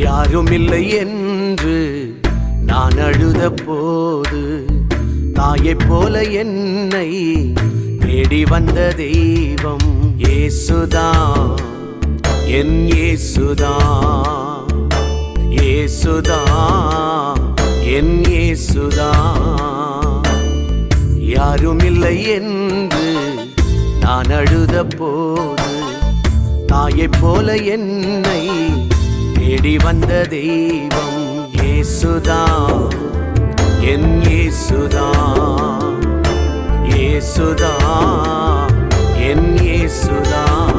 யாரும் இல்லை என்று நான் அழுத போது தாயைப் போல என்னை தேடி வந்த தெய்வம் இயேசுதான், என் இயேசுதான், இயேசுதான், என் இயேசுதான். யாரும் இல்லை என்று நான் அழுத போது தாயைப் போல என்னை தேடி வந்த தெய்வம் இயேசுதான், என் இயேசுதான், இயேசுதான், என் இயேசுதான்.